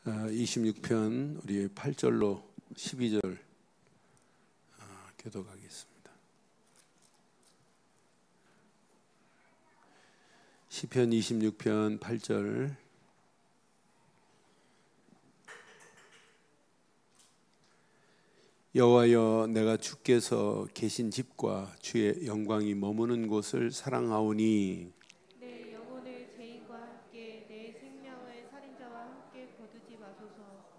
26편 우리 8절로 12절 교독하겠습니다. 시편 26편 8절. 여호와여, 내가 주께서 계신 집과 주의 영광이 머무는 곳을 사랑하오니 내 영혼을 죄인과 함께 내 생명을 살인자와 함께 거두지 마소서.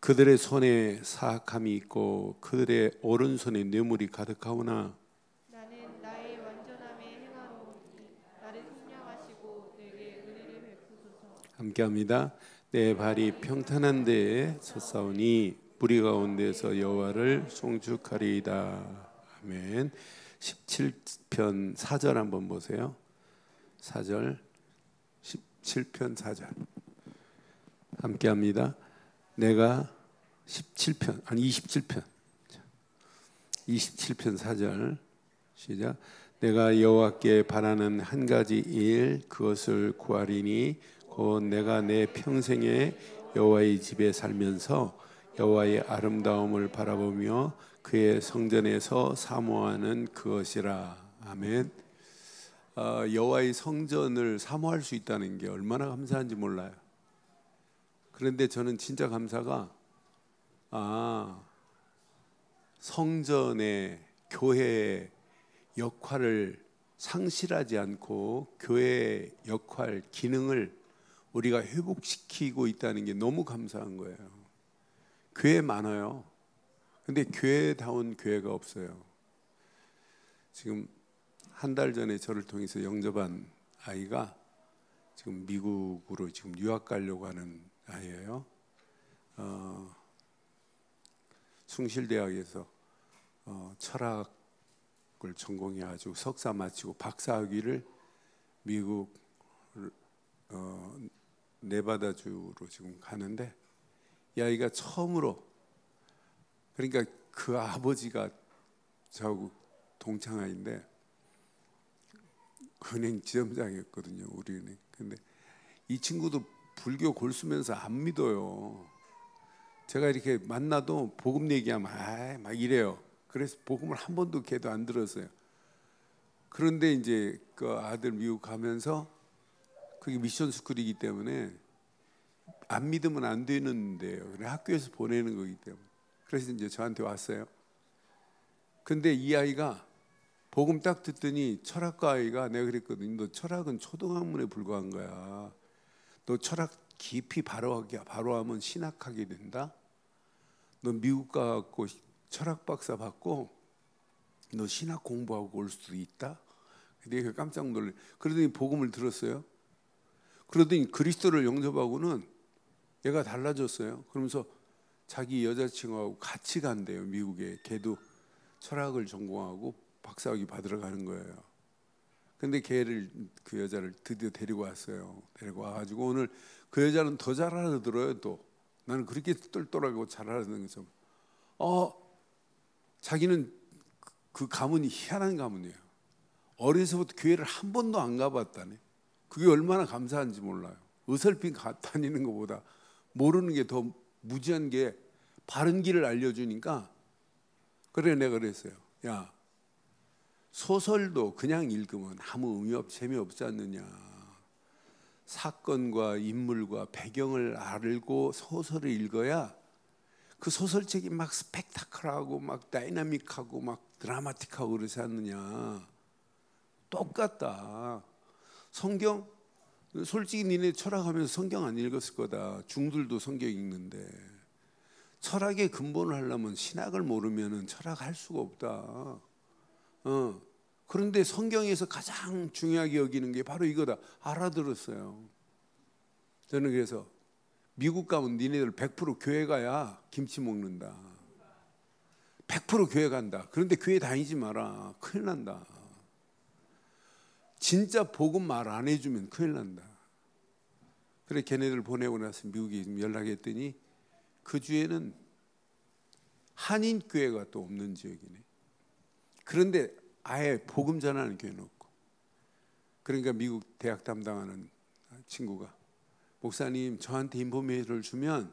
그들의 손에 사악함이 있고 그들의 오른손에 뇌물이 가득하오나 나는 나의 완전함에 행하노니 나를 속량하시고 내게 은혜를 베푸소서. 함께합니다. 내 발이 평탄한 데에 섰사오니 무리 가운데서 여호와를 송축하리이다. 아멘. 17편 4절 한번 보세요. 4절, 17편 4절 함께합니다. 내가 27편 4절 시작. 내가 여호와께 바라는 한 가지 일, 그것을 구하리니 곧 내가 내 평생에 여호와의 집에 살면서 여호와의 아름다움을 바라보며 그의 성전에서 사모하는 그것이라. 아멘. 여호와의 성전을 사모할 수 있다는 게 얼마나 감사한지 몰라요. 그런데 저는 진짜 감사가 성전의 교회의 역할을 상실하지 않고 교회의 역할, 기능을 우리가 회복시키고 있다는 게 너무 감사한 거예요. 교회 많아요. 근데 교회다운 교회가 없어요. 지금 한 달 전에 저를 통해서 영접한 아이가 지금 미국으로 지금 유학 가려고 하는 아이예요. 숭실대학에서 철학을 전공해가지고 석사 마치고 박사학위를 미국 네바다주로 지금 가는데, 이 아이가 처음으로, 그러니까 그 아버지가 저하고 동창아인데 은행 지점장이었거든요, 우리 은행. 근데 이 친구도 불교 골수면서 안 믿어요. 제가 이렇게 만나도 복음 얘기하면 막 이래요. 그래서 복음을 한 번도 걔도 안 들었어요. 그런데 이제 그 아들 미국 가면서, 그게 미션 스쿨이기 때문에 안 믿으면 안 되는데요. 그래 학교에서 보내는 거기 때문에. 그래서 이제 저한테 왔어요. 근데 이 아이가 복음 딱 듣더니, 철학과 아이가, 내가 그랬거든요. 너 철학은 초등학문에 불과한 거야. 너 철학 깊이 바로하면 신학하게 된다. 너 미국 가갖고 철학 박사 받고 너 신학 공부하고 올 수도 있다. 내가 깜짝 놀래. 그러더니 복음을 들었어요. 그러더니 그리스도를 영접하고는 얘가 달라졌어요. 그러면서 자기 여자친구하고 같이 간대요, 미국에. 걔도 철학을 전공하고 박사학위 받으러 가는 거예요. 근데 그 여자를 드디어 데리고 왔어요. 데리고 와가지고 오늘 그 여자는 더 잘 알아들어요. 또 나는 그렇게 똘똘하고 잘 알아듣는 것처럼. 자기는 그 가문이 희한한 가문이에요. 어려서부터 교회를 한 번도 안 가봤다네. 그게 얼마나 감사한지 몰라요. 어설픈 다니는 것보다 모르는 게 더 무지한 게 바른 길을 알려주니까. 그래, 내가 그랬어요. 야, 소설도 그냥 읽으면 아무 재미없지 않느냐. 사건과 인물과 배경을 알고 소설을 읽어야 그 소설책이 막 스펙타클하고 막 다이나믹하고 막 드라마틱하고 그러지 않느냐. 똑같다. 성경, 솔직히 니네 철학하면서 성경 안 읽었을 거다. 중들도 성경 읽는데. 철학의 근본을 하려면 신학을 모르면 철학할 수가 없다. 그런데 성경에서 가장 중요하게 여기는 게 바로 이거다. 알아들었어요. 저는 그래서 미국 가면 니네들 100% 교회 가야 김치 먹는다. 100% 교회 간다. 그런데 교회 다니지 마라. 큰일 난다. 진짜 복음 말 안 해주면 큰일 난다. 그래, 걔네들 보내고 나서 미국에 연락했더니 그 주에는 한인 교회가 또 없는 지역이네. 그런데 아예 복음 전하는 교회는 없고. 그러니까 미국 대학 담당하는 친구가 목사님 저한테 인포메이션을 주면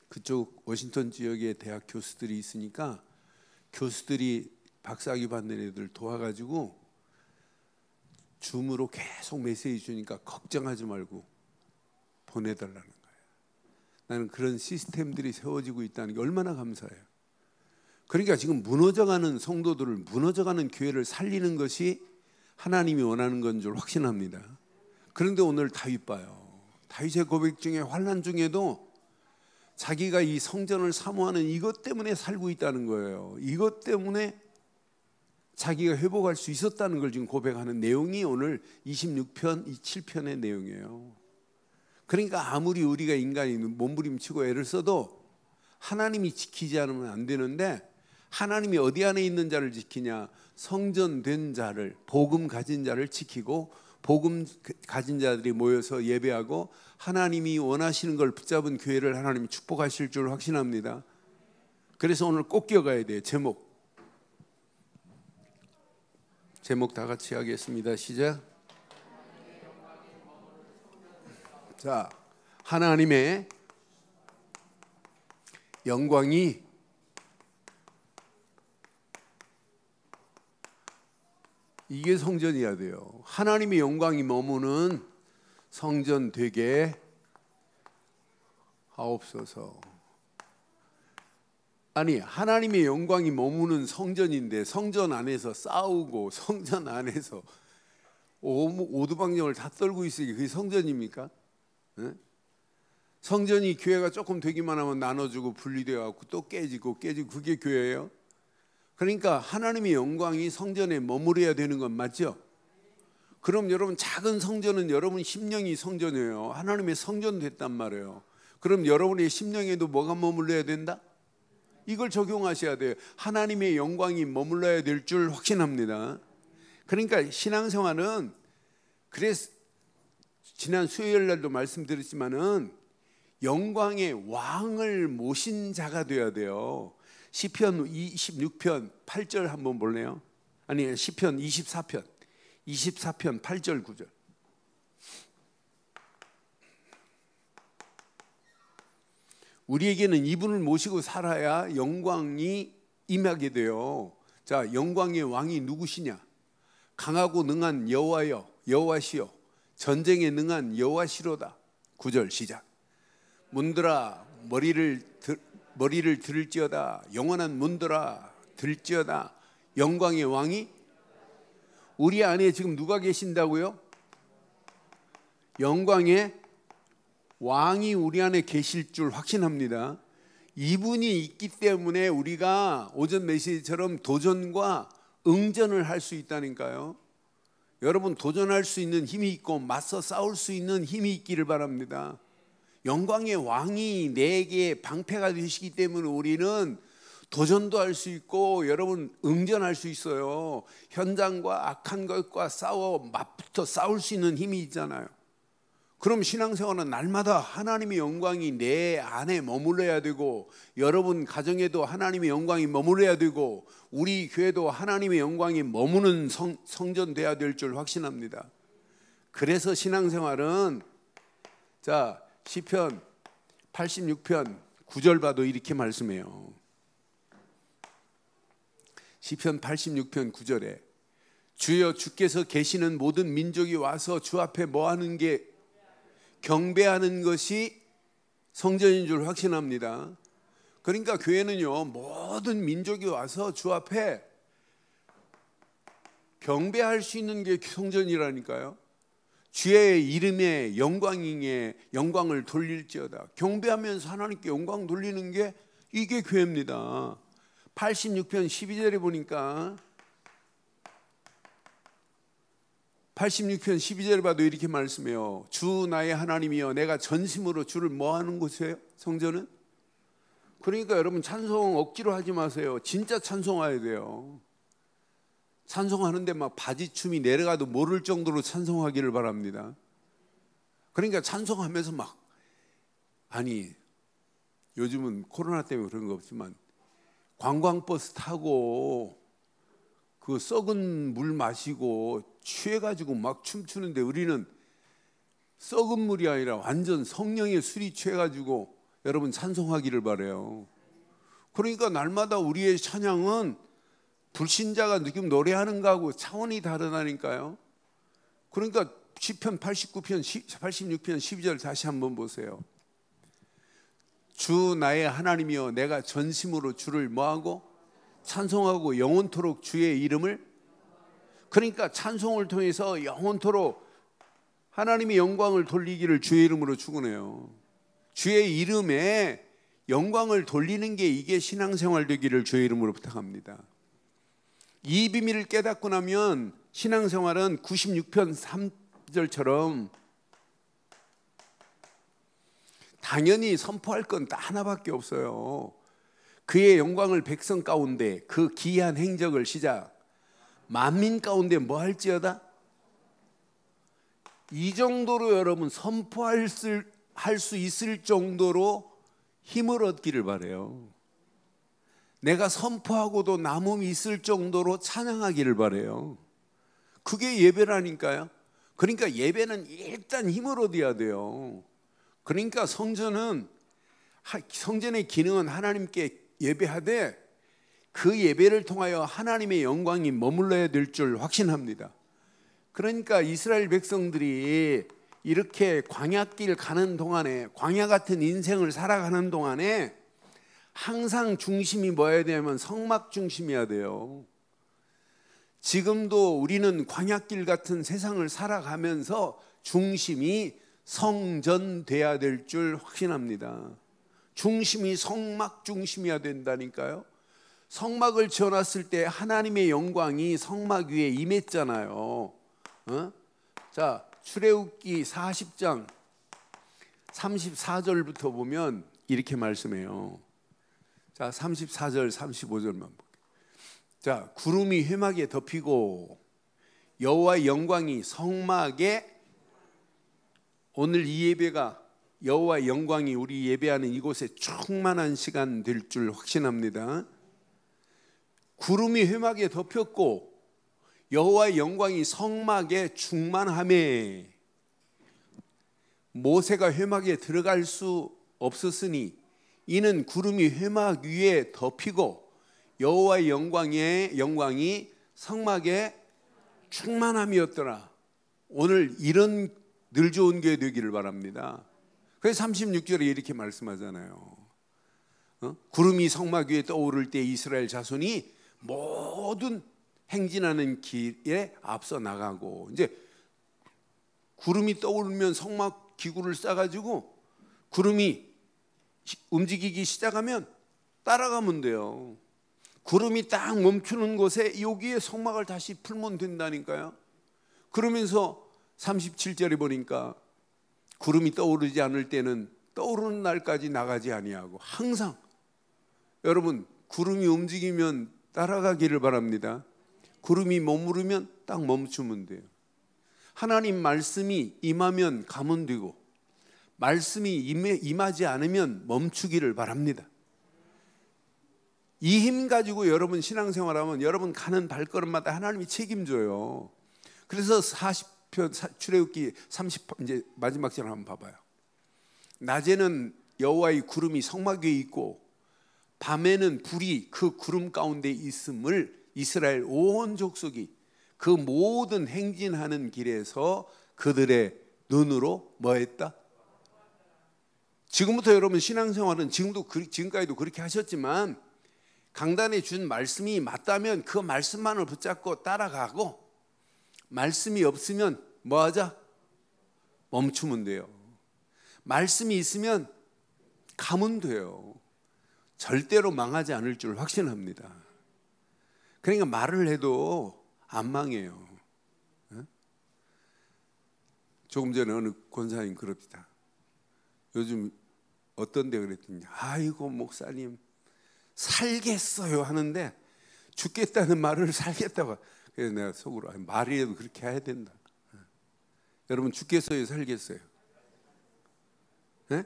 그쪽 워싱턴 지역에 대학 교수들이 있으니까 교수들이 박사학위 받는 애들 도와가지고 줌으로 계속 메시지 주니까 걱정하지 말고 보내달라는 거예요. 나는 그런 시스템들이 세워지고 있다는 게 얼마나 감사해요. 그러니까 지금 무너져가는 성도들을, 무너져가는 교회를 살리는 것이 하나님이 원하는 건 줄 확신합니다. 그런데 오늘 다윗 봐요. 다윗의 고백 중에 환난 중에도 자기가 이 성전을 사모하는 이것 때문에 살고 있다는 거예요. 이것 때문에 자기가 회복할 수 있었다는 걸 지금 고백하는 내용이 오늘 26편, 27편의 내용이에요. 그러니까 아무리 우리가 인간이 몸부림치고 애를 써도 하나님이 지키지 않으면 안 되는데, 하나님이 어디 안에 있는 자를 지키냐? 성전된 자를, 복음 가진 자를 지키고 복음 가진 자들이 모여서 예배하고 하나님이 원하시는 걸 붙잡은 교회를 하나님이 축복하실 줄 확신합니다. 그래서 오늘 꼭 기억해야 돼요. 제목 다 같이 하겠습니다. 시작. 자, 하나님의 영광이 이게 성전이어야 돼요. 하나님의 영광이 머무는 성전 되게 하옵소서. 아니, 하나님의 영광이 머무는 성전인데 성전 안에서 싸우고 성전 안에서 오두방정을 다 떨고 있으니 그게 성전입니까? 네? 성전이 교회가 조금 되기만 하면 나눠주고 분리되어 갖고 또 깨지고 그게 교회예요? 그러니까 하나님의 영광이 성전에 머무려야 되는 건 맞죠? 그럼 여러분, 작은 성전은 여러분 심령이 성전이에요. 하나님의 성전 됐단 말이에요. 그럼 여러분의 심령에도 뭐가 머물러야 된다? 이걸 적용하셔야 돼요. 하나님의 영광이 머물러야 될 줄 확신합니다. 그러니까 신앙생활은, 그래서 지난 수요일 날도 말씀드렸지만은 영광의 왕을 모신 자가 되어야 돼요. 시편 26편 8절 한번 볼래요? 아니, 시편 24편 8절 9절. 우리에게는 이분을 모시고 살아야 영광이 임하게 돼요. 자, 영광의 왕이 누구시냐? 강하고 능한 여호와시요 전쟁에 능한 여호와시로다. 9절 시작. 문들아 머리를 들을지어다. 영원한 문들아 들지어다. 영광의 왕이 우리 안에 지금 누가 계신다고요? 영광의 왕이 우리 안에 계실 줄 확신합니다. 이분이 있기 때문에 우리가 오전 메시지처럼 도전과 응전을 할 수 있다니까요. 여러분, 도전할 수 있는 힘이 있고 맞서 싸울 수 있는 힘이 있기를 바랍니다. 영광의 왕이 내게 방패가 되시기 때문에 우리는 도전도 할 수 있고 여러분 응전할 수 있어요. 현장과 악한 것과 맞붙어 싸울 수 있는 힘이 있잖아요. 그럼 신앙생활은 날마다 하나님의 영광이 내 안에 머물러야 되고, 여러분 가정에도 하나님의 영광이 머물러야 되고, 우리 교회도 하나님의 영광이 머무는 성전 돼야 될 줄 확신합니다. 그래서 신앙생활은, 자, 시편 86편 9절 봐도 이렇게 말씀해요. 시편 86편 9절에 주여, 주께서 계시는 모든 민족이 와서 주 앞에 뭐하는 게 경배하는 것이 성전인 줄 확신합니다. 그러니까 교회는요, 모든 민족이 와서 주 앞에 경배할 수 있는 게 성전이라니까요. 주의 이름에 영광을 돌릴지어다. 경배하면서 하나님께 영광 돌리는 게 이게 교회입니다. 86편 12절에 보니까 86편 12절에 봐도 이렇게 말씀해요. 주 나의 하나님이여, 내가 전심으로 주를 뭐하는 곳이에요? 성전은? 그러니까 여러분, 찬송 억지로 하지 마세요. 진짜 찬송해야 돼요. 찬송하는데 막 바지춤이 내려가도 모를 정도로 찬송하기를 바랍니다. 그러니까 찬송하면서 아니, 요즘은 코로나 때문에 그런 거 없지만 관광버스 타고 그 썩은 물 마시고 취해가지고 막 춤추는데, 우리는 썩은 물이 아니라 완전 성령의 술이 취해가지고 여러분 찬송하기를 바라요. 그러니까 날마다 우리의 찬양은 불신자가 지금 노래하는 거하고 차원이 다르다니까요. 그러니까 시편 89편 86편 12절 다시 한번 보세요. 주 나의 하나님이여 내가 전심으로 주를 뭐하고 찬송하고 영원토록 주의 이름을. 그러니까 찬송을 통해서 영원토록 하나님의 영광을 돌리기를 주의 이름으로 축원해요. 주의 이름에 영광을 돌리는 게 이게 신앙생활 되기를 주의 이름으로 부탁합니다. 이 비밀을 깨닫고 나면 신앙생활은 96편 3절처럼 당연히 선포할 건 딱 하나밖에 없어요. 그의 영광을 백성 가운데 그 기이한 행적을 시작 만민 가운데 뭐 할지어다. 이 정도로 여러분 선포할 수 있을 정도로 힘을 얻기를 바라요. 내가 선포하고도 남음이 있을 정도로 찬양하기를 바라요. 그게 예배라니까요. 그러니까 예배는 일단 힘을 얻어야 돼요. 그러니까 성전의 기능은 하나님께 예배하되 그 예배를 통하여 하나님의 영광이 머물러야 될 줄 확신합니다. 그러니까 이스라엘 백성들이 이렇게 광야길 가는 동안에 광야 같은 인생을 살아가는 동안에 항상 중심이 뭐여야 되냐면 성막 중심이어야 돼요. 지금도 우리는 광야길 같은 세상을 살아가면서 중심이 성전돼야 될 줄 확신합니다. 중심이 성막 중심이어야 된다니까요. 성막을 지어놨을 때 하나님의 영광이 성막 위에 임했잖아요. 자, 출애굽기 40장 34절부터 보면 이렇게 말씀해요. 자, 34절 35절만 볼게요. 자, 구름이 회막에 덮이고 여호와의 영광이 성막에. 오늘 이 예배가 여호와의 영광이 우리 예배하는 이곳에 충만한 시간 될 줄 확신합니다. 구름이 회막에 덮였고 여호와의 영광이 성막에 충만하매 모세가 회막에 들어갈 수 없었으니 이는 구름이 회막 위에 덮이고 여호와의 영광이 성막에 충만함이었더라. 오늘 이런 늘 좋은 교회 되기를 바랍니다. 그래서 36절에 이렇게 말씀하잖아요. 구름이 성막 위에 떠오를 때 이스라엘 자손이 모든 행진하는 길에 앞서 나가고, 이제 구름이 떠오르면 성막 기구를 싸가지고 구름이 움직이기 시작하면 따라가면 돼요. 구름이 딱 멈추는 곳에 여기에 성막을 다시 풀면 된다니까요. 그러면서 37절에 보니까 구름이 떠오르지 않을 때는 떠오르는 날까지 나가지 아니하고, 항상 여러분 구름이 움직이면 따라가기를 바랍니다. 구름이 머무르면 딱 멈추면 돼요. 하나님 말씀이 임하면 가면 되고 말씀이 임하지 않으면 멈추기를 바랍니다. 이 힘 가지고 여러분 신앙생활하면 여러분 가는 발걸음마다 하나님이 책임져요. 그래서 40편 출애굽기 30편 이제 마지막 절 한번 봐봐요. 낮에는 여호와의 구름이 성막 위에 있고 밤에는 불이 그 구름 가운데 있음을 이스라엘 온 족속이 그 모든 행진하는 길에서 그들의 눈으로 뭐했다? 지금부터 여러분 신앙생활은 지금까지도 그렇게 하셨지만 강단에 준 말씀이 맞다면 그 말씀만을 붙잡고 따라가고, 말씀이 없으면 뭐하자? 멈추면 돼요. 말씀이 있으면 가면 돼요. 절대로 망하지 않을 줄 확신합니다. 그러니까 말을 해도 안 망해요. 조금 전에 어느 권사님 그럽니다. 요즘 어떤 데 그랬더니 아이고 목사님 살겠어요 하는데 죽겠다는 말을 살겠다고. 그래서 내가 속으로 말이라도 그렇게 해야 된다. 여러분 죽겠어요 살겠어요? 네?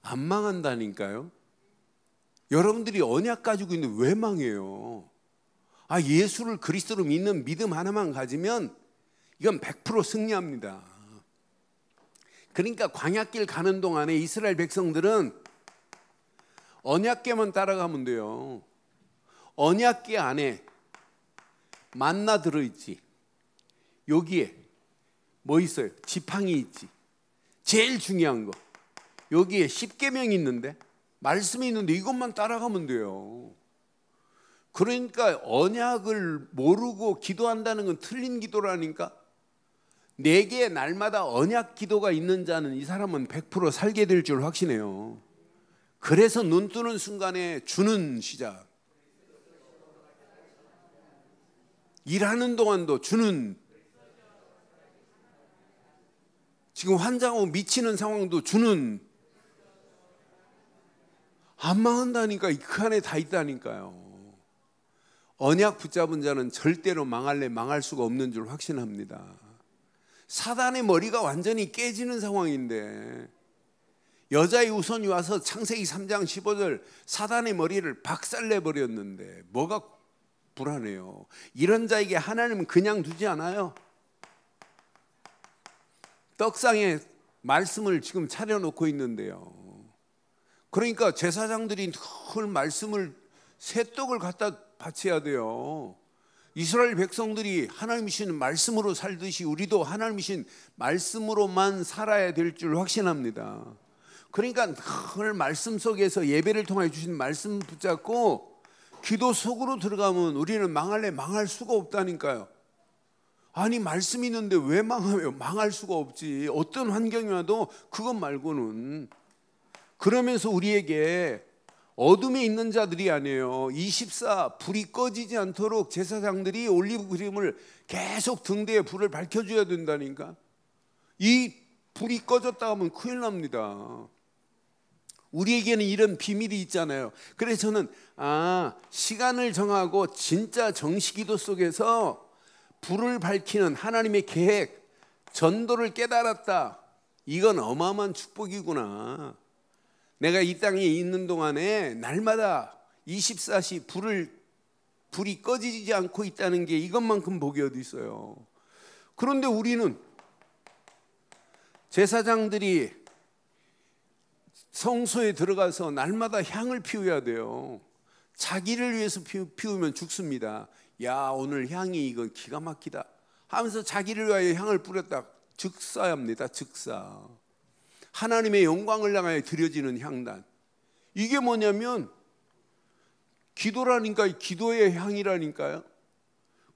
안 망한다니까요. 여러분들이 언약 가지고 있는데 왜 망해요? 예수를 그리스도로 믿는 믿음 하나만 가지면 이건 100% 승리합니다. 그러니까 광야길 가는 동안에 이스라엘 백성들은 언약궤만 따라가면 돼요. 언약궤 안에 만나 들어있지. 여기에 뭐 있어요? 지팡이 있지. 제일 중요한 거. 여기에 십계명이 있는데, 말씀이 있는데 이것만 따라가면 돼요. 그러니까 언약을 모르고 기도한다는 건 틀린 기도라니까. 내게 날마다 언약 기도가 있는 자는 이 사람은 100% 살게 될 줄 확신해요. 그래서 눈 뜨는 순간에 주는 시작. 일하는 동안도 주는, 지금 환장하고 미치는 상황도 주는, 안 망한다니까. 그 안에 다 있다니까요. 언약 붙잡은 자는 절대로 망할래 망할 수가 없는 줄 확신합니다. 사단의 머리가 완전히 깨지는 상황인데, 여자의 우선이 와서 창세기 3장 15절 사단의 머리를 박살내버렸는데 뭐가 불안해요? 이런 자에게 하나님은 그냥 두지 않아요. 떡상에 말씀을 지금 차려놓고 있는데요. 그러니까 제사장들이 늘 말씀을 새떡을 갖다 바쳐야 돼요. 이스라엘 백성들이 하나님이신 말씀으로 살듯이 우리도 하나님이신 말씀으로만 살아야 될 줄 확신합니다. 그러니까 늘 말씀 속에서 예배를 통해 주신 말씀 붙잡고 기도 속으로 들어가면 우리는 망할래 망할 수가 없다니까요. 아니 말씀이 있는데 왜 망하요? 망할 수가 없지. 어떤 환경이 와도 그것 말고는. 그러면서 우리에게 어둠에 있는 자들이 아니에요. 24 불이 꺼지지 않도록 제사장들이 올리브 그림을 계속 등대에 불을 밝혀줘야 된다니까. 이 불이 꺼졌다 하면 큰일 납니다. 우리에게는 이런 비밀이 있잖아요. 그래서 저는 시간을 정하고 진짜 정식기도 속에서 불을 밝히는 하나님의 계획, 전도를 깨달았다. 이건 어마어마한 축복이구나. 내가 이 땅에 있는 동안에 날마다 24시 불이 꺼지지 않고 있다는 게 이것만큼 복이 어디 있어요. 그런데 우리는 제사장들이 성소에 들어가서 날마다 향을 피워야 돼요. 자기를 위해서 피우면 죽습니다. 야, 오늘 향이 이건 기가 막히다 하면서 자기를 위하여 향을 뿌렸다. 즉사합니다. 즉사. 하나님의 영광을 향하여 드려지는 향단. 이게 뭐냐면 기도라니까. 기도의 향이라니까요.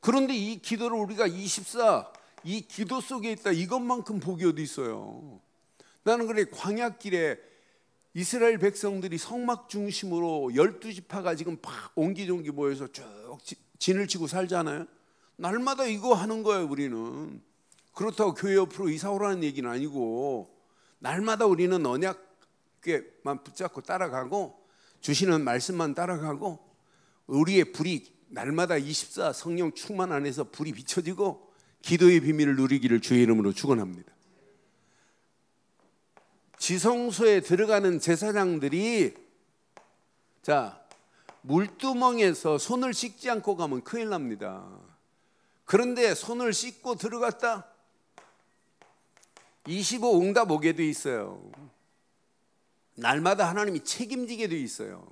그런데 이 기도를 우리가 24 이 기도 속에 있다. 이것만큼 복이 어디 있어요. 나는 그래 광야길에 이스라엘 백성들이 성막 중심으로 12지파가 지금 팍 옹기종기 모여서 쭉 진을 치고 살잖아요. 날마다 이거 하는 거예요. 우리는. 그렇다고 교회 옆으로 이사 오라는 얘기는 아니고, 날마다 우리는 언약궤만 붙잡고 따라가고 주시는 말씀만 따라가고, 우리의 불이 날마다 24 성령 충만 안에서 불이 비춰지고 기도의 비밀을 누리기를 주의 이름으로 축원합니다. 지성소에 들어가는 제사장들이 물두멍에서 손을 씻지 않고 가면 큰일 납니다. 그런데 손을 씻고 들어갔다? 25 응답 오게 돼 있어요. 날마다 하나님이 책임지게 돼 있어요.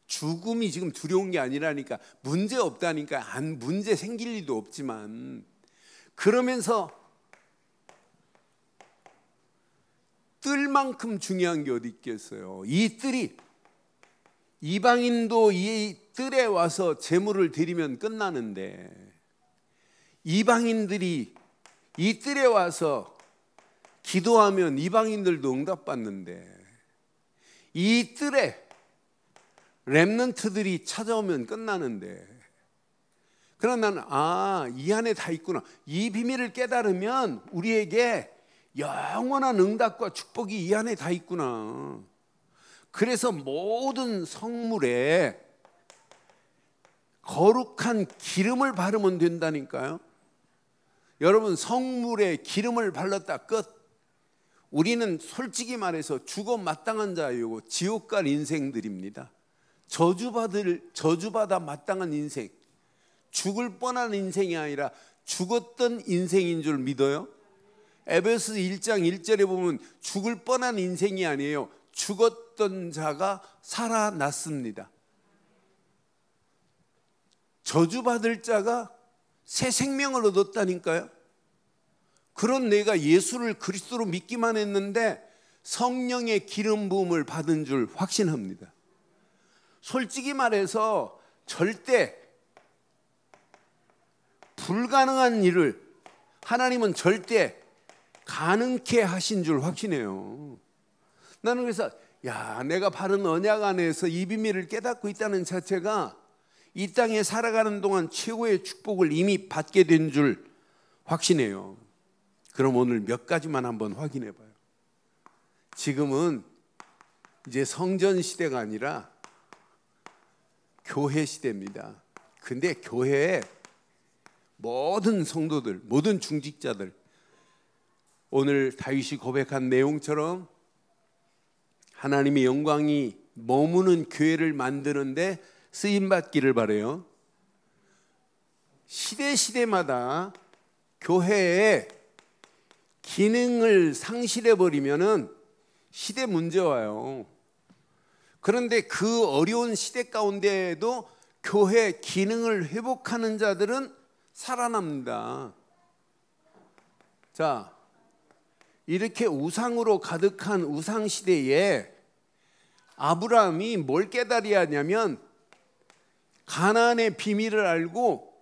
죽음이 지금 두려운 게 아니라니까. 문제 없다니까. 문제 생길 일도 없지만, 그러면서 뜰만큼 중요한 게 어디 있겠어요. 이 뜰이, 이방인도 이 뜰에 와서 제물을 드리면 끝나는데, 이방인들이 이 뜰에 와서 기도하면 이방인들도 응답받는데, 이 뜰에 렘넌트들이 찾아오면 끝나는데, 그러나 나는 이 안에 다 있구나. 이 비밀을 깨달으면 우리에게 영원한 응답과 축복이 이 안에 다 있구나. 그래서 모든 성물에 거룩한 기름을 바르면 된다니까요. 여러분, 성물에 기름을 발랐다 끝. 우리는 솔직히 말해서 죽어 마땅한 자이고 지옥 갈 인생들입니다. 저주받아 마땅한 인생, 죽을 뻔한 인생이 아니라 죽었던 인생인 줄 믿어요? 에베소 1장 1절에 보면 죽을 뻔한 인생이 아니에요. 죽었던 자가 살아났습니다. 저주받을 자가 새 생명을 얻었다니까요. 그런 내가 예수를 그리스도로 믿기만 했는데 성령의 기름 부음을 받은 줄 확신합니다. 솔직히 말해서 절대 불가능한 일을 하나님은 절대 가능케 하신 줄 확신해요. 나는 그래서 내가 바른 언약 안에서 이 비밀을 깨닫고 있다는 자체가 이 땅에 살아가는 동안 최고의 축복을 이미 받게 된 줄 확신해요. 그럼 오늘 몇 가지만 한번 확인해 봐요. 지금은 이제 성전 시대가 아니라 교회 시대입니다. 근데 교회에 모든 성도들, 모든 중직자들, 오늘 다윗이 고백한 내용처럼 하나님의 영광이 머무는 교회를 만드는데 쓰임받기를 바라요. 시대마다 교회에 기능을 상실해버리면은 시대 문제 와요. 그런데 그 어려운 시대 가운데에도 교회 기능을 회복하는 자들은 살아납니다. 자, 이렇게 우상으로 가득한 우상 시대에 아브라함이 뭘 깨달아야 하냐면 가나안의 비밀을 알고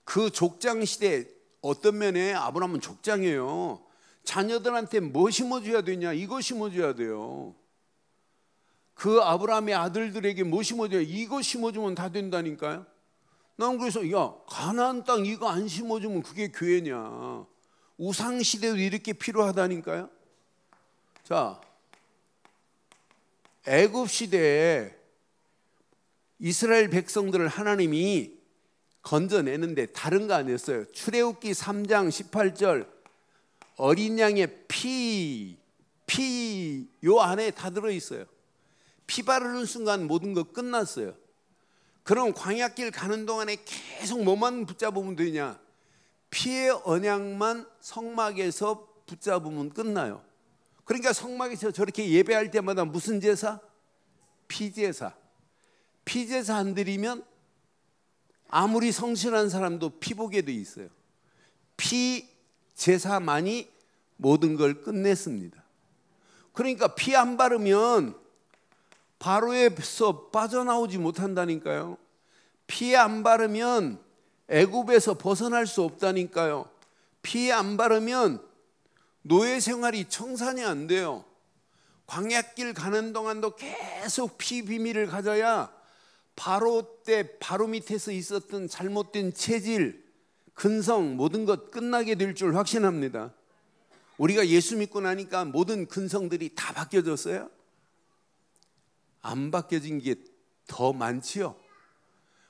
그 족장 시대, 어떤 면에 아브라함은 족장이에요. 자녀들한테 뭐 심어줘야 되냐? 이거 심어줘야 돼요. 그 아브라함의 아들들에게 뭐 심어줘야? 이거 심어주면 다 된다니까요. 난 그래서 가나안 땅 이거 안 심어주면 그게 교회냐? 우상 시대도 이렇게 필요하다니까요. 자, 애굽 시대에 이스라엘 백성들을 하나님이 건져내는데 다른 거 아니었어요. 출애굽기 3장 18절 어린 양의 피 요 안에 다 들어있어요. 피 바르는 순간 모든 거 끝났어요. 그럼 광야길 가는 동안에 계속 뭐만 붙잡으면 되냐? 피의 언약만 성막에서 붙잡으면 끝나요. 그러니까 성막에서 저렇게 예배할 때마다 무슨 제사? 피제사. 피제사 안 드리면 아무리 성실한 사람도 피보게 돼 있어요. 피제사만이 모든 걸 끝냈습니다. 그러니까 피 안 바르면 바로에서 빠져나오지 못한다니까요. 피 안 바르면 애굽에서 벗어날 수 없다니까요. 피 안 바르면 노예 생활이 청산이 안 돼요. 광야길 가는 동안도 계속 피 비밀을 가져야 바로 때 바로 밑에서 있었던 잘못된 체질, 근성 모든 것 끝나게 될 줄 확신합니다. 우리가 예수 믿고 나니까 모든 근성들이 다 바뀌어졌어요? 안 바뀌어진 게 더 많지요.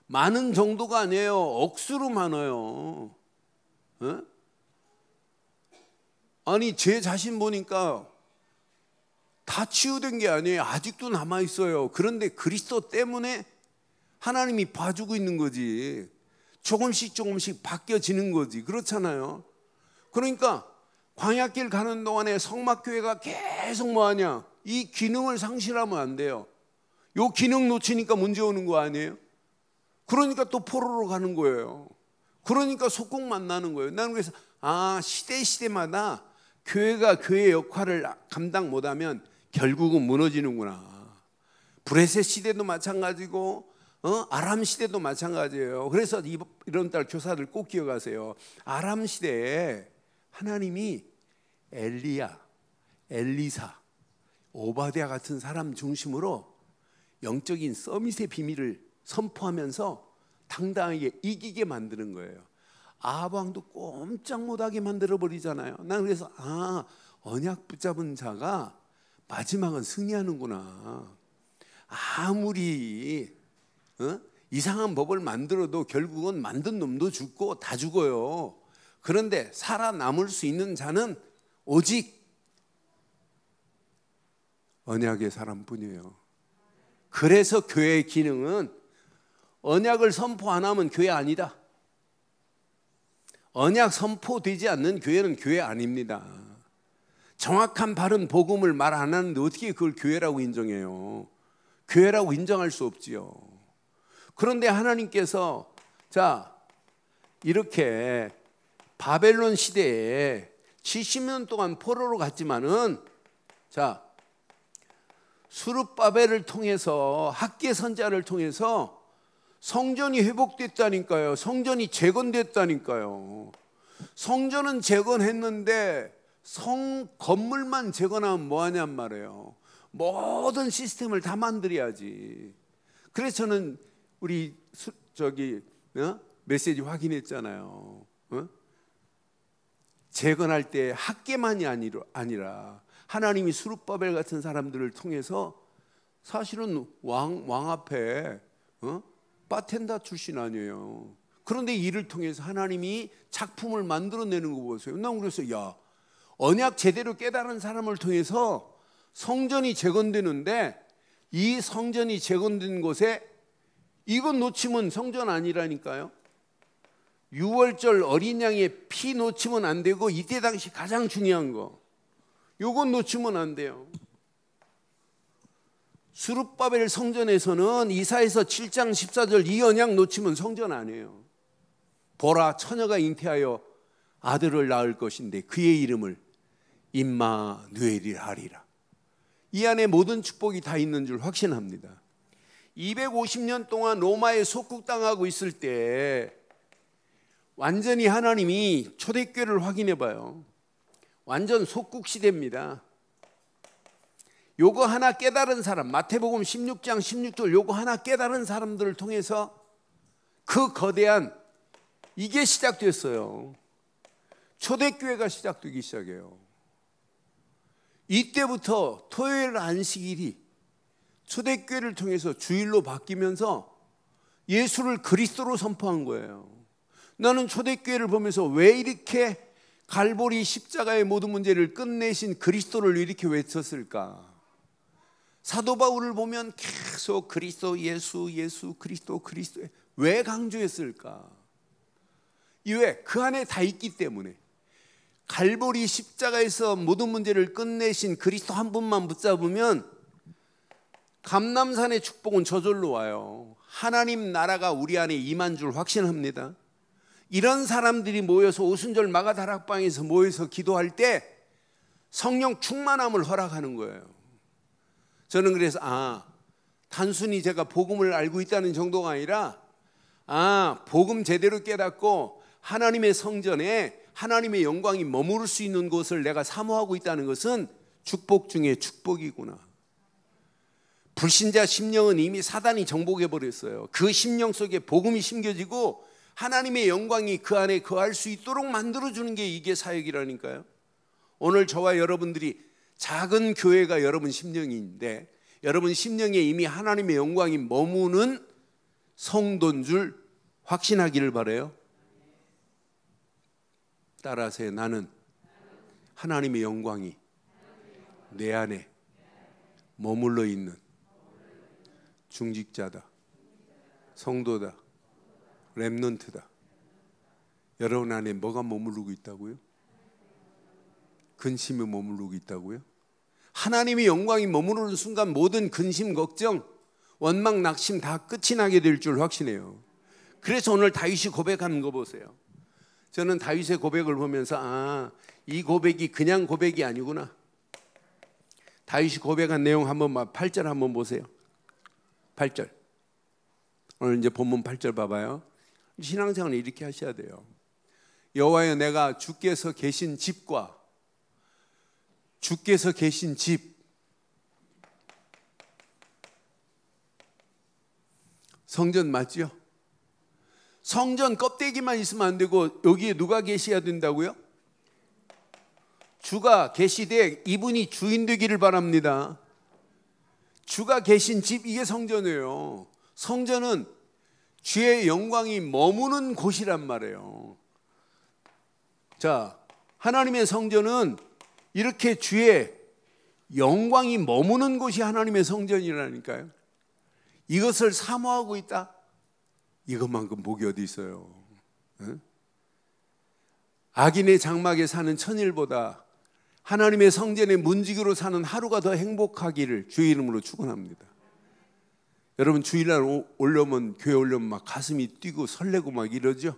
많은 정도가 아니에요. 억수로 많아요. 아니 제 자신 보니까 다 치유된 게 아니에요. 아직도 남아있어요. 그런데 그리스도 때문에 하나님이 봐주고 있는 거지. 조금씩 바뀌어지는 거지. 그렇잖아요. 그러니까 광야길 가는 동안에 성막교회가 계속 뭐하냐? 이 기능을 상실하면 안 돼요. 요 기능 놓치니까 문제 오는 거 아니에요? 그러니까 또 포로로 가는 거예요. 그러니까 속공 만나는 거예요. 나는 그래서 시대마다 교회가 교회의 역할을 감당 못하면 결국은 무너지는구나. 브레셋 시대도 마찬가지고 아람 시대도 마찬가지예요. 그래서 이런 달 교사들 꼭 기억하세요. 아람 시대에 하나님이 엘리야, 엘리사, 오바댜 같은 사람 중심으로 영적인 서밋의 비밀을 선포하면서 당당하게 이기게 만드는 거예요. 아합왕도 꼼짝 못하게 만들어버리잖아요. 난 그래서 언약 붙잡은 자가 마지막은 승리하는구나. 아무리 이상한 법을 만들어도 결국은 만든 놈도 죽고 다 죽어요. 그런데 살아남을 수 있는 자는 오직 언약의 사람뿐이에요. 그래서 교회의 기능은 언약을 선포 안 하면 교회 아니다. 언약 선포되지 않는 교회는 교회 아닙니다. 정확한 바른 복음을 말 안 하는데 어떻게 그걸 교회라고 인정해요? 교회라고 인정할 수 없지요. 그런데 하나님께서 자, 이렇게 바벨론 시대에 70년 동안 포로로 갔지만은 자, 수룹바벨을 통해서 학개 선자를 통해서 성전이 회복됐다니까요. 성전이 재건됐다니까요. 성전은 재건했는데 성 건물만 재건하면 뭐하냔 말이에요. 모든 시스템을 다 만들어야지. 그래서 저는 우리 메시지 확인했잖아요. 재건할 때 학계만이 아니라 하나님이 수룹바벨 같은 사람들을 통해서 사실은 왕 앞에 바텐더 출신 아니에요. 그런데 이를 통해서 하나님이 작품을 만들어내는 거 보세요. 난 그래서 야, 언약 제대로 깨달은 사람을 통해서 성전이 재건되는데 이 성전이 재건된 곳에 이건 놓치면 성전 아니라니까요. 6월절 어린 양의 피 놓치면 안 되고 이때 당시 가장 중요한 거 요건 놓치면 안 돼요. 수룹바벨 성전에서는 이사야서 7장 14절 이 언약 놓치면 성전 아니에요. 보라 처녀가 잉태하여 아들을 낳을 것인데 그의 이름을 임마누엘이라 하리라. 이 안에 모든 축복이 다 있는 줄 확신합니다. 250년 동안 로마에 속국당하고 있을 때 완전히 하나님이 초대교회를 확인해 봐요. 완전 속국 시대입니다. 요거 하나 깨달은 사람, 마태복음 16장 16절 요거 하나 깨달은 사람들을 통해서 그 거대한 이게 시작됐어요. 초대교회가 시작되기 시작해요. 이때부터 토요일 안식일이 초대교회를 통해서 주일로 바뀌면서 예수를 그리스도로 선포한 거예요. 나는 초대교회를 보면서 왜 이렇게 갈보리 십자가의 모든 문제를 끝내신 그리스도를 이렇게 외쳤을까? 사도 바울을 보면 계속 그리스도 예수 그리스도 왜 강조했을까? 왜? 그 안에 다 있기 때문에. 갈보리 십자가에서 모든 문제를 끝내신 그리스도 한 분만 붙잡으면 감람산의 축복은 저절로 와요. 하나님 나라가 우리 안에 임한 줄 확신합니다. 이런 사람들이 모여서 오순절 마가다락방에서 모여서 기도할 때 성령 충만함을 허락하는 거예요. 저는 그래서 단순히 제가 복음을 알고 있다는 정도가 아니라 복음 제대로 깨닫고 하나님의 성전에 하나님의 영광이 머무를 수 있는 곳을 내가 사모하고 있다는 것은 축복 중에 축복이구나. 불신자 심령은 이미 사단이 정복해 버렸어요. 그 심령 속에 복음이 심겨지고 하나님의 영광이 그 안에 거할 수 있도록 만들어주는 게 이게 사역이라니까요. 오늘 저와 여러분들이 작은 교회가 여러분 심령인데 여러분 심령에 이미 하나님의 영광이 머무는 성도인 줄 확신하기를 바라요. 따라서 나는 하나님의 영광이 내 안에 머물러 있는 중직자다, 성도다, 렘넌트다. 여러분 안에 뭐가 머무르고 있다고요? 근심이 머무르고 있다고요? 하나님의 영광이 머무르는 순간 모든 근심, 걱정, 원망, 낙심 다 끝이 나게 될 줄 확신해요. 그래서 오늘 다윗이 고백하는 거 보세요. 저는 다윗의 고백을 보면서 이 고백이 그냥 고백이 아니구나. 다윗이 고백한 내용 한번 8절 한번 보세요. 8절. 오늘 이제 본문 8절 봐봐요. 신앙생활은 이렇게 하셔야 돼요. 여호와여 내가 주께서 계신 집과 주께서 계신 집 성전 맞죠? 성전 껍데기만 있으면 안 되고 여기에 누가 계셔야 된다고요? 주가 계시되 이분이 주인 되기를 바랍니다. 주가 계신 집 이게 성전이에요. 성전은 주의 영광이 머무는 곳이란 말이에요. 자, 하나님의 성전은 이렇게 주의 영광이 머무는 곳이 하나님의 성전이라니까요. 이것을 사모하고 있다? 이것만큼 복이 어디 있어요? 응? 악인의 장막에 사는 천일보다 하나님의 성전의 문지기로 사는 하루가 더 행복하기를 주의 이름으로 축원합니다. 여러분 주일날 올려면 교회 올려면 막 가슴이 뛰고 설레고 막 이러죠?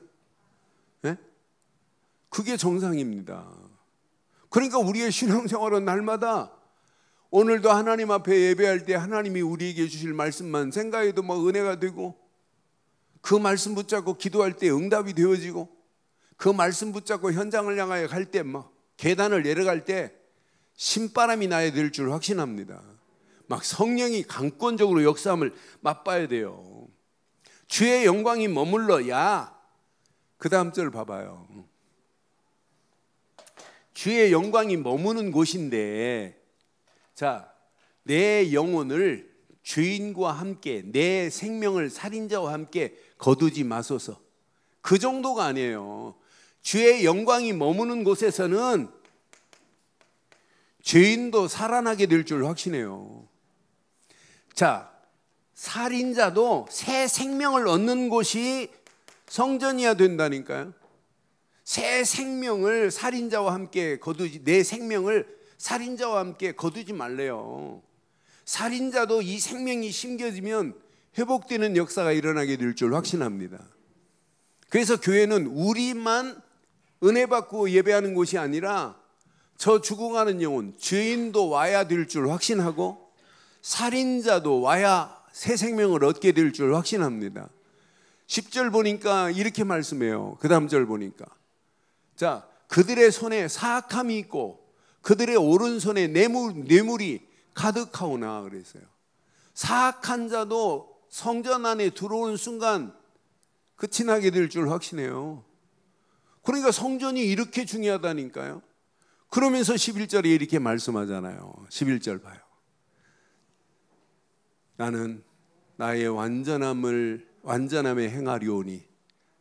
네? 그게 정상입니다. 그러니까 우리의 신앙생활은 날마다 오늘도 하나님 앞에 예배할 때 하나님이 우리에게 주실 말씀만 생각해도 막 은혜가 되고, 그 말씀 붙잡고 기도할 때 응답이 되어지고, 그 말씀 붙잡고 현장을 향하여 갈 때 막 계단을 내려갈 때 신바람이 나야 될 줄 확신합니다. 막 성령이 강권적으로 역사함을 맛봐야 돼요. 주의 영광이 머물러야, 그 다음 절 봐봐요. 주의 영광이 머무는 곳인데, 자, 내 영혼을 죄인과 함께, 내 생명을 살인자와 함께 거두지 마소서. 그 정도가 아니에요. 주의 영광이 머무는 곳에서는 죄인도 살아나게 될 줄 확신해요. 자, 살인자도 새 생명을 얻는 곳이 성전이어야 된다니까요. 새 생명을 살인자와 함께 거두지, 내 생명을 살인자와 함께 거두지 말래요. 살인자도 이 생명이 심겨지면 회복되는 역사가 일어나게 될 줄 확신합니다. 그래서 교회는 우리만 은혜 받고 예배하는 곳이 아니라 저 죽어가는 영혼, 죄인도 와야 될 줄 확신하고 살인자도 와야 새 생명을 얻게 될 줄 확신합니다. 10절 보니까 이렇게 말씀해요. 그 다음 절 보니까, 자, 그들의 손에 사악함이 있고 그들의 오른손에 뇌물이 가득하오나 그랬어요. 사악한 자도 성전 안에 들어오는 순간 끝이 나게 될 줄 확신해요. 그러니까 성전이 이렇게 중요하다니까요. 그러면서 11절에 이렇게 말씀하잖아요. 11절 봐요. 나는 나의 완전함에 행하리오니.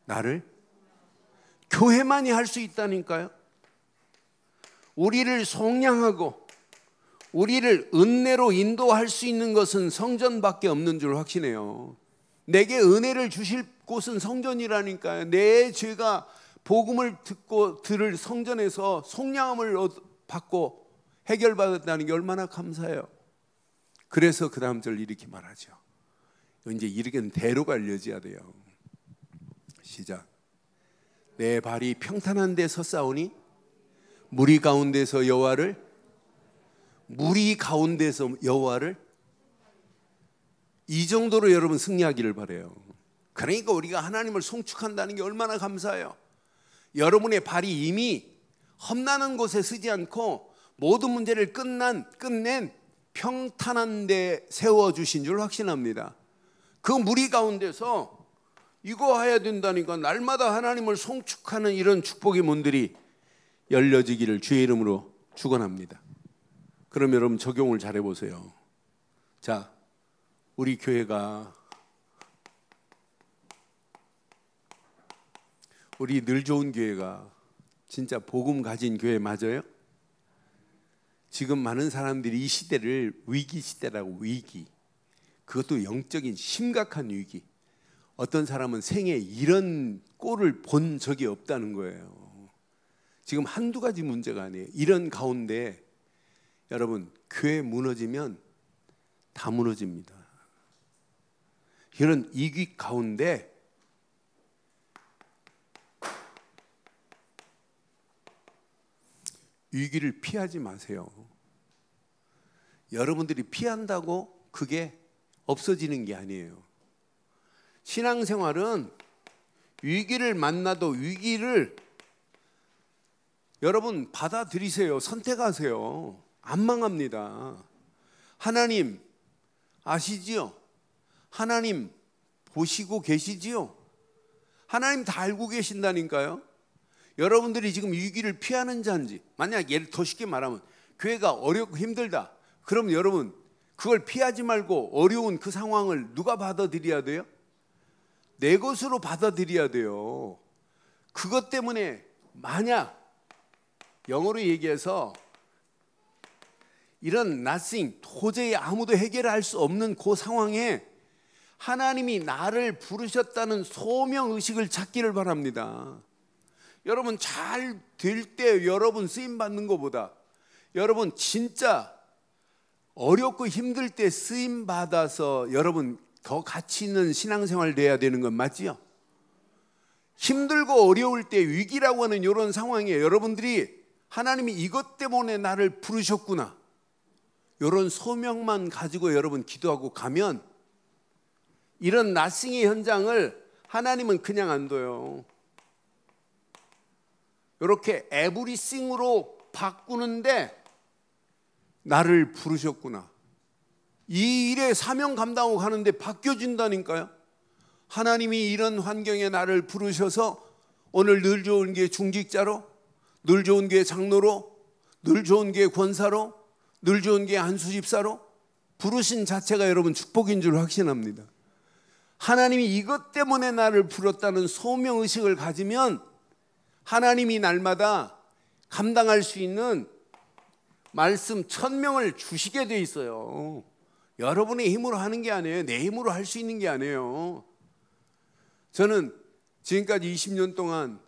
나를 교회만이 할 수 있다니까요. 우리를 속량하고 우리를 은혜로 인도할 수 있는 것은 성전밖에 없는 줄 확신해요. 내게 은혜를 주실 곳은 성전이라니까요. 내 죄가 복음을 듣고 들을 성전에서 속량함을 받고 해결받았다는 게 얼마나 감사해요. 그래서 그 다음 절 이렇게 말하죠. 이제 이렇게는 대로가 알려져야 돼요. 시작. 내 발이 평탄한 데 섰사오니 무리 가운데서 여호와를, 이 정도로 여러분 승리하기를 바라요. 그러니까 우리가 하나님을 송축한다는 게 얼마나 감사해요. 여러분의 발이 이미 험난한 곳에 서지 않고 모든 문제를 끝낸 평탄한 데 세워주신 줄 확신합니다. 그 무리 가운데서 이거 해야 된다니까 날마다 하나님을 송축하는 이런 축복의 문들이 열려지기를 주의 이름으로 축원합니다. 그럼 여러분 적용을 잘 해보세요. 자, 우리 교회가, 우리 늘 좋은 교회가 진짜 복음 가진 교회 맞아요? 지금 많은 사람들이 이 시대를 위기 시대라고, 위기. 그것도 영적인 심각한 위기. 어떤 사람은 생애 이런 꼴을 본 적이 없다는 거예요. 지금 한두 가지 문제가 아니에요. 이런 가운데 여러분, 교회 무너지면 다 무너집니다. 이런 위기 가운데 위기를 피하지 마세요. 여러분들이 피한다고 그게 없어지는 게 아니에요. 신앙생활은 위기를 만나도 위기를 여러분 받아들이세요. 선택하세요. 안 망합니다. 하나님 아시지요? 하나님 보시고 계시지요? 하나님 다 알고 계신다니까요. 여러분들이 지금 위기를 피하는 자인지, 만약 예를 더 쉽게 말하면 교회가 어렵고 힘들다, 그럼 여러분 그걸 피하지 말고 어려운 그 상황을 누가 받아들여야 돼요? 내 것으로 받아들여야 돼요. 그것 때문에 만약 영어로 얘기해서 이런 nothing, 도저히 아무도 해결할 수 없는 그 상황에 하나님이 나를 부르셨다는 소명의식을 찾기를 바랍니다. 여러분 잘 될 때 여러분 쓰임 받는 것보다 여러분 진짜 어렵고 힘들 때 쓰임 받아서 여러분 더 가치 있는 신앙생활 돼야 되는 건 맞지요? 힘들고 어려울 때 위기라고 하는 이런 상황에 여러분들이 하나님이 이것 때문에 나를 부르셨구나, 이런 소명만 가지고 여러분 기도하고 가면 이런 나싱의 현장을 하나님은 그냥 안 둬요. 이렇게 에브리싱으로 바꾸는데 나를 부르셨구나, 이 일에 사명 감당하고 가는데 바뀌어진다니까요. 하나님이 이런 환경에 나를 부르셔서 오늘 늘 좋은 교회 중직자로, 늘 좋은 교회 장로로, 늘 좋은 교회 권사로, 늘 좋은 교회 안수집사로 부르신 자체가 여러분 축복인 줄 확신합니다. 하나님이 이것 때문에 나를 부르었다는 소명의식을 가지면 하나님이 날마다 감당할 수 있는 말씀 1000명을 주시게 돼 있어요. 여러분의 힘으로 하는 게 아니에요. 내 힘으로 할 수 있는 게 아니에요. 저는 지금까지 20년 동안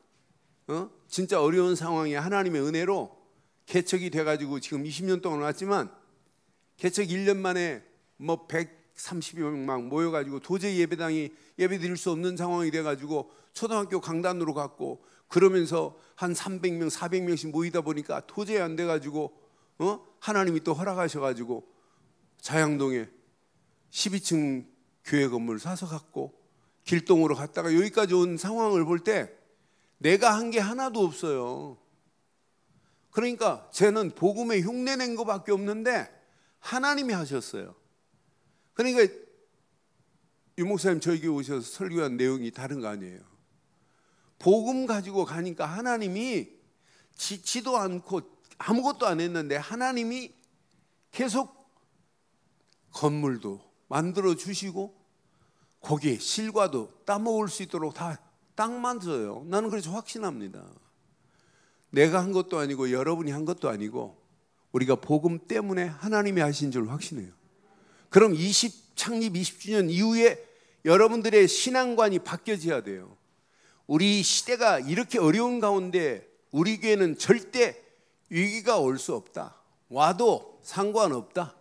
진짜 어려운 상황에 하나님의 은혜로 개척이 돼가지고 지금 20년 동안 왔지만, 개척 1년 만에 뭐 130여 명 막 모여가지고 도저히 예배당이 예배 드릴 수 없는 상황이 돼가지고 초등학교 강단으로 갔고, 그러면서 한 300명 400명씩 모이다 보니까 도저히 안 돼가지고 하나님이 또 허락하셔가지고 자양동에 12층 교회 건물 사서 갖고 길동으로 갔다가 여기까지 온 상황을 볼 때 내가 한 게 하나도 없어요. 그러니까 쟤는 복음에 흉내낸 것밖에 없는데 하나님이 하셨어요. 그러니까 유 목사님 저희 교회 오셔서 설교한 내용이 다른 거 아니에요. 복음 가지고 가니까 하나님이 지치도 않고 아무것도 안 했는데 하나님이 계속 건물도 만들어 주시고 거기에 실과도 따먹을 수 있도록 다 딱 만들어요. 나는 그래서 확신합니다. 내가 한 것도 아니고 여러분이 한 것도 아니고 우리가 복음 때문에 하나님이 하신 줄 확신해요. 그럼 창립 20주년 이후에 여러분들의 신앙관이 바뀌어져야 돼요. 우리 시대가 이렇게 어려운 가운데 우리 교회는 절대 위기가 올 수 없다. 와도 상관없다.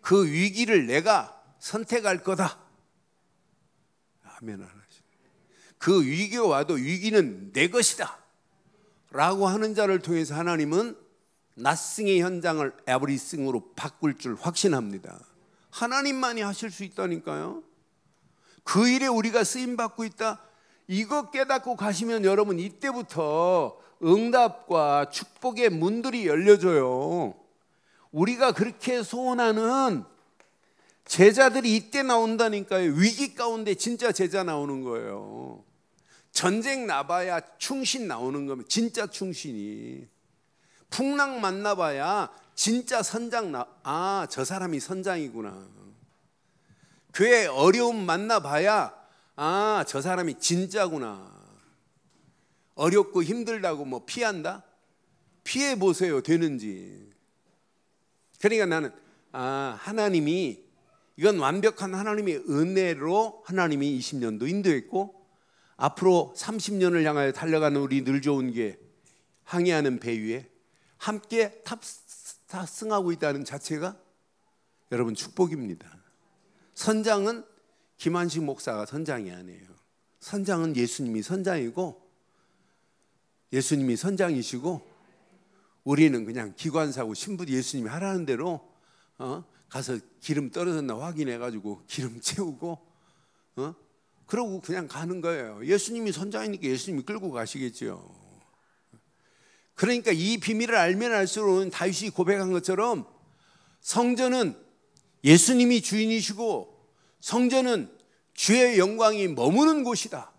그 위기를 내가 선택할 거다. 아멘. 그 위기가 와도 위기는 내 것이다 라고 하는 자를 통해서 하나님은 나싱의 현장을 에브리싱으로 바꿀 줄 확신합니다. 하나님만이 하실 수 있다니까요. 그 일에 우리가 쓰임받고 있다, 이거 깨닫고 가시면 여러분 이때부터 응답과 축복의 문들이 열려져요. 우리가 그렇게 소원하는 제자들이 이때 나온다니까요. 위기 가운데 진짜 제자 나오는 거예요. 전쟁 나봐야 충신 나오는 거면 진짜 충신이, 풍랑 만나봐야 진짜 선장 저 사람이 선장이구나. 교회 어려움 만나봐야 저 사람이 진짜구나. 어렵고 힘들다고 뭐 피한다? 피해 보세요. 되는지. 그러니까 나는 하나님이, 이건 완벽한 하나님의 은혜로 하나님이 20년도 인도했고 앞으로 30년을 향하여 달려가는 우리 늘 좋은 게 항해하는 배 위에 함께 탑승하고 있다는 자체가 여러분 축복입니다. 선장은 김한식 목사가 선장이 아니에요. 선장은 예수님이 선장이고, 예수님이 선장이시고 우리는 그냥 기관사고 신부 예수님이 하라는 대로 가서 기름 떨어졌나 확인해가지고 기름 채우고 그러고 그냥 가는 거예요. 예수님이 선장이니까 예수님이 끌고 가시겠죠. 그러니까 이 비밀을 알면 알수록 다윗이 고백한 것처럼 성전은 예수님이 주인이시고 성전은 주의 영광이 머무는 곳이다.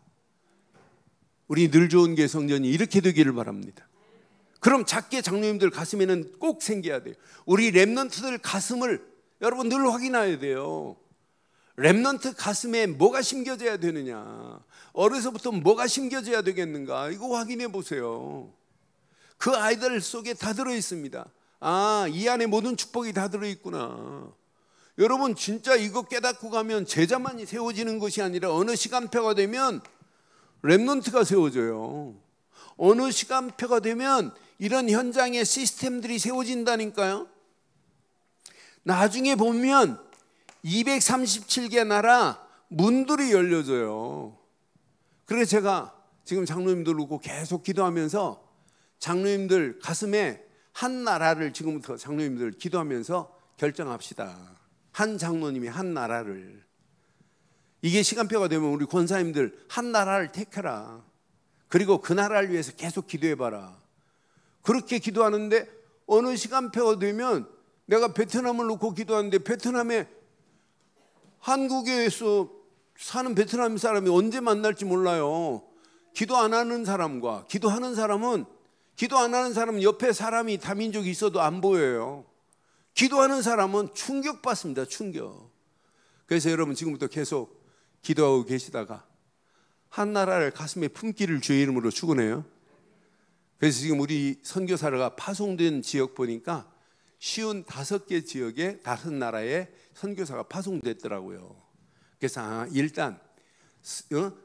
우리 늘 좋은 교회 성전이 이렇게 되기를 바랍니다. 그럼 작게 장로님들 가슴에는 꼭 생겨야 돼요. 우리 렘넌트들 가슴을 여러분 늘 확인해야 돼요. 렘넌트 가슴에 뭐가 심겨져야 되느냐, 어려서부터 뭐가 심겨져야 되겠는가, 이거 확인해 보세요. 그 아이들 속에 다 들어있습니다. 이 안에 모든 축복이 다 들어있구나. 여러분 진짜 이거 깨닫고 가면 제자만이 세워지는 것이 아니라 어느 시간표가 되면 렘넌트가 세워져요. 어느 시간표가 되면 이런 현장의 시스템들이 세워진다니까요. 나중에 보면 237개 나라 문들이 열려져요. 그래서 제가 지금 장로님들 놓고 계속 기도하면서 장로님들 가슴에 한 나라를 지금부터 장로님들 기도하면서 결정합시다. 한 장로님이 한 나라를. 이게 시간표가 되면 우리 권사님들 한 나라를 택해라. 그리고 그 나라를 위해서 계속 기도해봐라. 그렇게 기도하는데 어느 시간표가 되면 내가 베트남을 놓고 기도하는데 베트남에 한국에서 사는 베트남 사람이 언제 만날지 몰라요. 기도 안 하는 사람과 기도하는 사람은, 기도 안 하는 사람은 옆에 사람이 다민족이 있어도 안 보여요. 기도하는 사람은 충격받습니다. 충격. 그래서 여러분 지금부터 계속 기도하고 계시다가 한 나라를 가슴에 품기를 주의 이름으로 축원해요. 그래서 지금 우리 선교사가 파송된 지역 보니까 55개 지역에 5나라에 선교사가 파송됐더라고요. 그래서 일단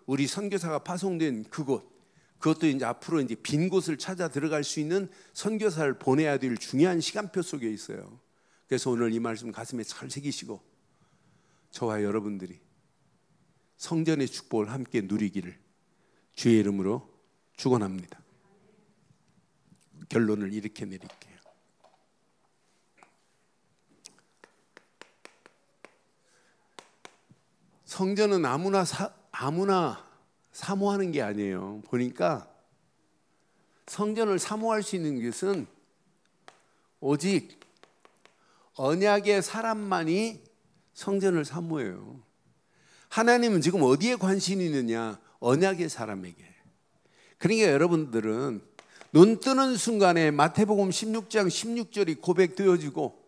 우리 선교사가 파송된 그것도 이제 앞으로 이제 빈 곳을 찾아 들어갈 수 있는 선교사를 보내야 될 중요한 시간표 속에 있어요. 그래서 오늘 이 말씀 가슴에 잘 새기시고 저와 여러분들이 성전의 축복을 함께 누리기를 주의 이름으로 축원합니다. 결론을 이렇게 내릴게요. 성전은 아무나 사모하는 게 아니에요. 보니까 성전을 사모할 수 있는 것은 오직 언약의 사람만이 성전을 사모해요. 하나님은 지금 어디에 관심이 있느냐? 언약의 사람에게. 그러니까 여러분들은 눈 뜨는 순간에 마태복음 16장 16절이 고백되어지고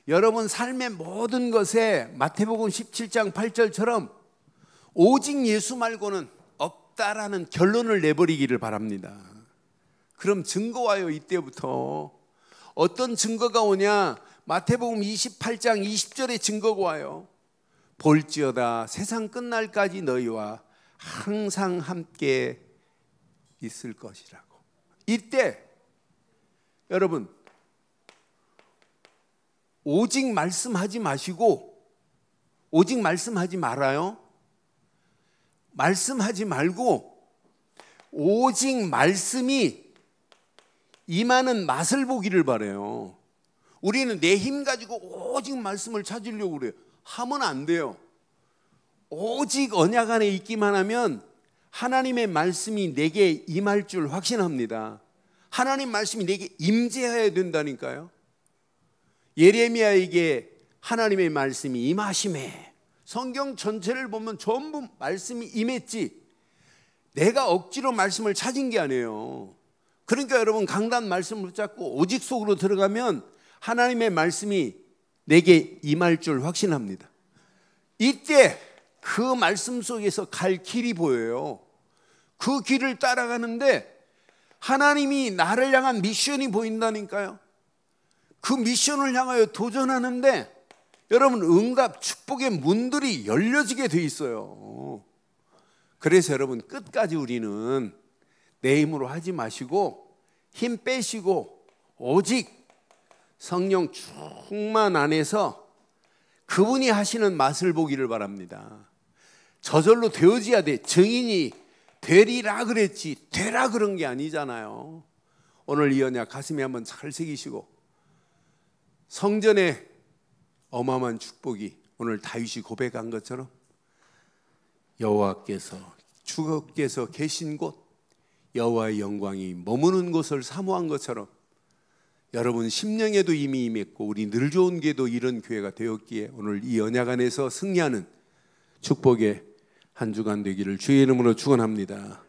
여러분 삶의 모든 것에 마태복음 17장 8절처럼 오직 예수 말고는 없다라는 결론을 내버리기를 바랍니다. 그럼 증거와요. 이때부터 어떤 증거가 오냐? 마태복음 28장 20절의 증거가 와요. 볼지어다 세상 끝날까지 너희와 항상 함께 있을 것이라고. 이때 여러분 오직 말씀하지 마시고, 오직 말씀하지 말아요. 말씀하지 말고 오직 말씀이 임하는 맛을 보기를 바라요. 우리는 내 힘 가지고 오직 말씀을 찾으려고 그래요. 하면 안 돼요. 오직 언약 안에 있기만 하면 하나님의 말씀이 내게 임할 줄 확신합니다. 하나님 말씀이 내게 임재해야 된다니까요. 예레미야에게 하나님의 말씀이 임하심에, 성경 전체를 보면 전부 말씀이 임했지 내가 억지로 말씀을 찾은 게 아니에요. 그러니까 여러분 강단 말씀을 붙잡고 오직 속으로 들어가면 하나님의 말씀이 내게 임할 줄 확신합니다. 이때 그 말씀 속에서 갈 길이 보여요. 그 길을 따라가는데 하나님이 나를 향한 미션이 보인다니까요. 그 미션을 향하여 도전하는데 여러분 응답 축복의 문들이 열려지게 돼 있어요. 그래서 여러분 끝까지 우리는 내 힘으로 하지 마시고 힘 빼시고 오직 성령 충만 안에서 그분이 하시는 맛을 보기를 바랍니다. 저절로 되어져야 돼. 증인이 되리라 그랬지 되라 그런 게 아니잖아요. 오늘 이 언약 가슴에 한번 잘 새기시고 성전의 어마어마한 축복이 오늘 다윗이 고백한 것처럼 여호와께서 주께서 계신 곳, 여호와의 영광이 머무는 곳을 사모한 것처럼 여러분 심령에도 이미 임했고 우리 늘 좋은 교회도 이런 교회가 되었기에 오늘 이 언약 안에서 승리하는 축복의 한 주간 되기를 주의 이름으로 축원합니다.